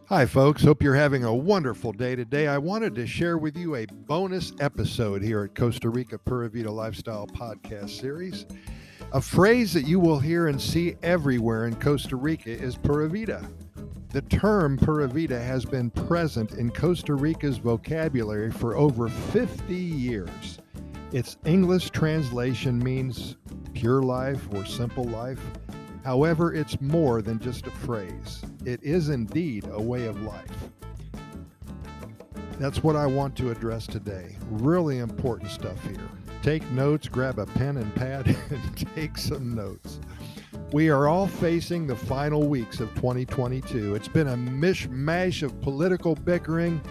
Hi, folks. Hope you're having a wonderful day today. I wanted to share with you a bonus episode here at Costa Rica Pura Vida Lifestyle Podcast Series. A phrase that you will hear and see everywhere in Costa Rica is Pura Vida. The term Pura Vida has been present in Costa Rica's vocabulary for over 50 years. Its English translation means pure life or simple life. However, it's more than just a phrase. It is indeed a way of life. That's what I want to address today. Really important stuff here. Take notes, grab a pen and pad, and take some notes. We are all facing the final weeks of 2022. It's been a mishmash of political bickering,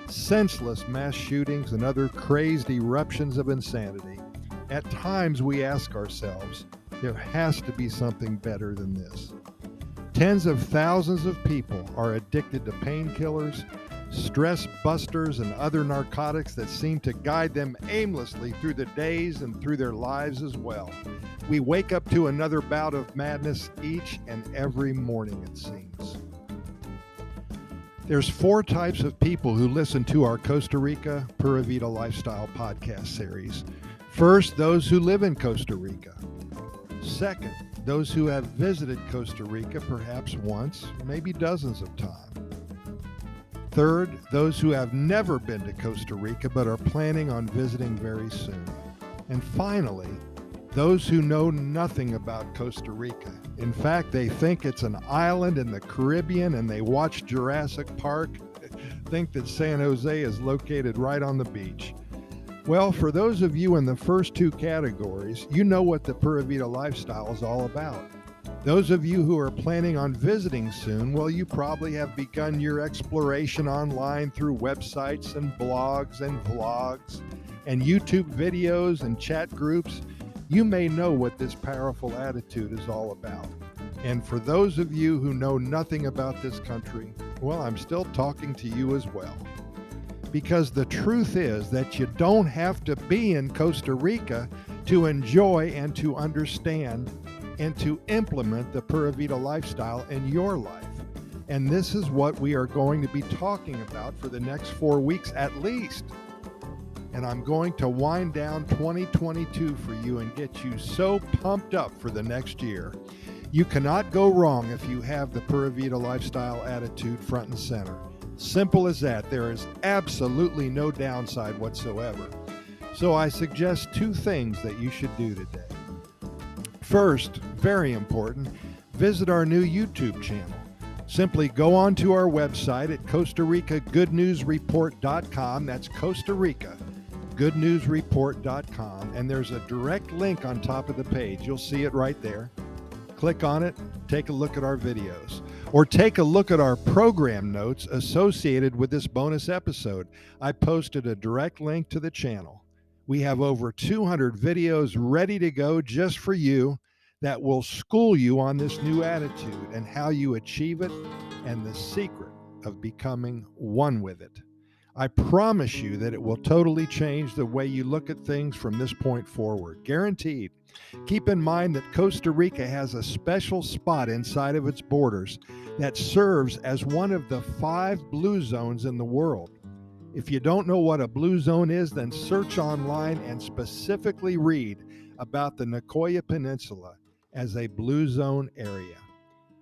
senseless mass shootings, and other crazed eruptions of insanity. At times we ask ourselves, there has to be something better than this. Tens of thousands of people are addicted to painkillers, stress busters, and other narcotics that seem to guide them aimlessly through the days and through their lives as well. We wake up to another bout of madness each and every morning, it seems. There's 4 types of people who listen to our Costa Rica Pura Vida Lifestyle podcast series. First, those who live in Costa Rica. Second, those who have visited Costa Rica perhaps once, maybe dozens of times. Third, those who have never been to Costa Rica but are planning on visiting very soon. And finally, those who know nothing about Costa Rica. In fact, they think it's an island in the Caribbean and they watch Jurassic Park, think that San Jose is located right on the beach. Well, for those of you in the first 2 categories, you know what the Pura Vida lifestyle is all about. Those of you who are planning on visiting soon, well, you probably have begun your exploration online through websites and blogs and vlogs and YouTube videos and chat groups. You may know what this powerful attitude is all about. And for those of you who know nothing about this country, well, I'm still talking to you as well. Because the truth is that you don't have to be in Costa Rica to enjoy and to understand and to implement the Pura Vida lifestyle in your life. And this is what we are going to be talking about for the next 4 weeks at least. And I'm going to wind down 2022 for you and get you so pumped up for the next year. You cannot go wrong if you have the Pura Vida lifestyle attitude front and center. Simple as that. There is absolutely no downside whatsoever. So I suggest 2 things that you should do today. First, very important, visit our new YouTube channel. Simply go onto our website at Costa Rica GoodNewsReport.com. That's Costa Rica GoodNewsReport.com. And there's a direct link on top of the page. You'll see it right there. Click on it, take a look at our videos. Or take a look at our program notes associated with this bonus episode. I posted a direct link to the channel. We have over 200 videos ready to go just for you that will school you on this new attitude and how you achieve it and the secret of becoming one with it. I promise you that it will totally change the way you look at things from this point forward. Guaranteed. Keep in mind that Costa Rica has a special spot inside of its borders that serves as one of the 5 blue zones in the world. If you don't know what a blue zone is, then search online and specifically read about the Nicoya Peninsula as a blue zone area.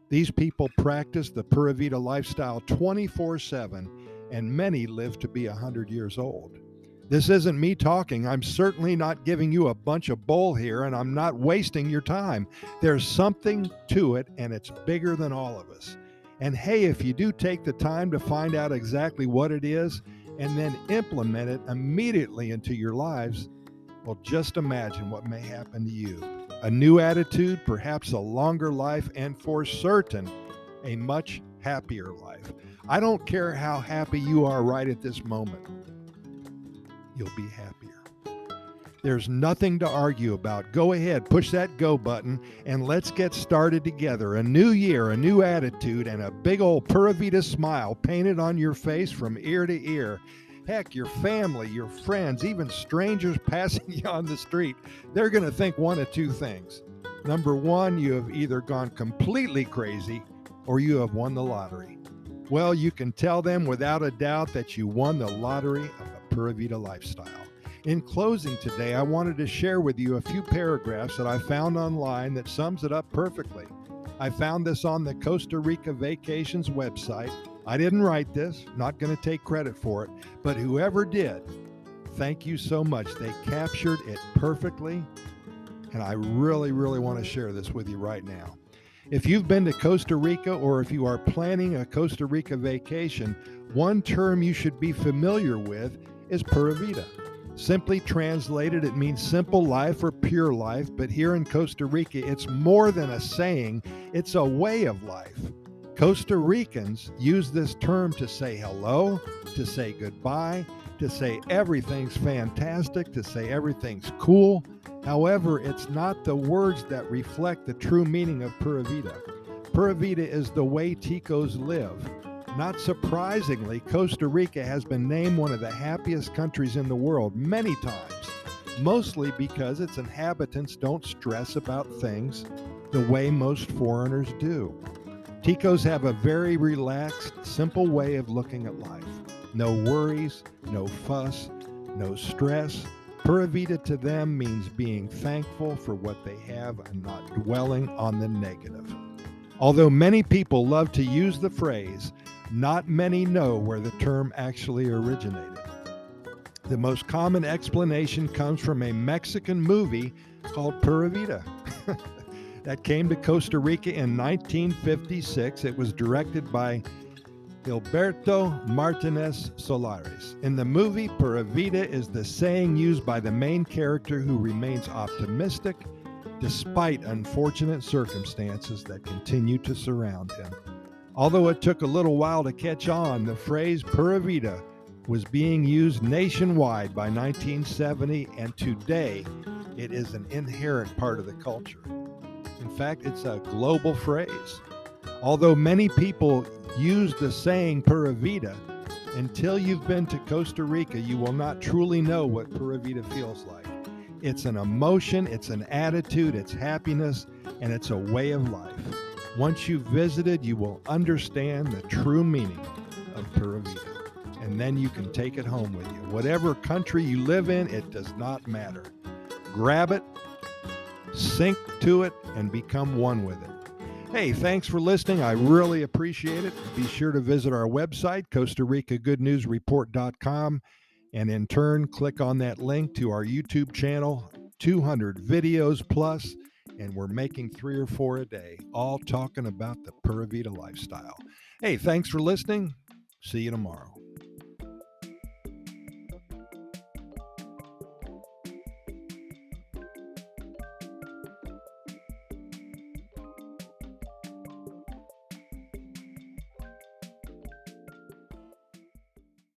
These people practice the Pura Vida lifestyle 24/7, and many live to be 100 years old. This isn't me talking. I'm certainly not giving you a bunch of bull here, and I'm not wasting your time. There's something to it, and it's bigger than all of us. And hey, if you do take the time to find out exactly what it is and then implement it immediately into your lives, well, just imagine what may happen to you. A new attitude, perhaps a longer life, and for certain, a much happier life. I don't care how happy you are right at this moment. You'll be happier. There's nothing to argue about. Go ahead, push that go button, and let's get started together. A new year, a new attitude, and a big old Pura Vida smile painted on your face from ear to ear. Heck, your family, your friends, even strangers passing you on the street, they're going to think one of 2 things. Number 1, you have either gone completely crazy or you have won the lottery. well, you can tell them without a doubt that you won the lottery of the Pura Vida lifestyle. In closing today, I wanted to share with you a few paragraphs that I found online that sums it up perfectly. I found this on the Costa Rica Vacations website. I didn't write this, not going to take credit for it, but whoever did, thank you so much. They captured it perfectly, and I really want to share this with you right now. If you've been to Costa Rica or if you are planning a Costa Rica vacation, one term you should be familiar with is Pura Vida. Simply translated, it means simple life or pure life, but here in Costa Rica, it's more than a saying, it's a way of life. Costa Ricans use this term to say hello, to say goodbye, to say everything's fantastic, to say everything's cool. However, it's not the words that reflect the true meaning of Pura Vida. Pura Vida is the way Ticos live. Not surprisingly, Costa Rica has been named one of the happiest countries in the world many times, mostly because its inhabitants don't stress about things the way most foreigners do. Ticos have a very relaxed, simple way of looking at life. No worries, no fuss, no stress. Pura Vida to them means being thankful for what they have and not dwelling on the negative. Although many people love to use the phrase, not many know where the term actually originated. The most common explanation comes from a Mexican movie called Pura Vida that came to Costa Rica in 1956. It was directed by Gilberto Martinez Solares. In the movie, Pura Vida is the saying used by the main character who remains optimistic despite unfortunate circumstances that continue to surround him. Although it took a little while to catch on, the phrase Pura Vida was being used nationwide by 1970, and today it is an inherent part of the culture. In fact, it's a global phrase. Although many people use the saying Pura Vida, until you've been to Costa Rica, you will not truly know what Pura Vida feels like. It's an emotion, it's an attitude, it's happiness, and it's a way of life. Once you've visited, you will understand the true meaning of Pura Vida, and then you can take it home with you. Whatever country you live in, it does not matter. Grab it, sink to it, and become one with it. Hey, thanks for listening. I really appreciate it. Be sure to visit our website, CostaRicaGoodNewsReport.com, and in turn, click on that link to our YouTube channel, 200 videos plus, and we're making 3 or 4 a day, all talking about the Pura Vida lifestyle. Hey, thanks for listening. See you tomorrow.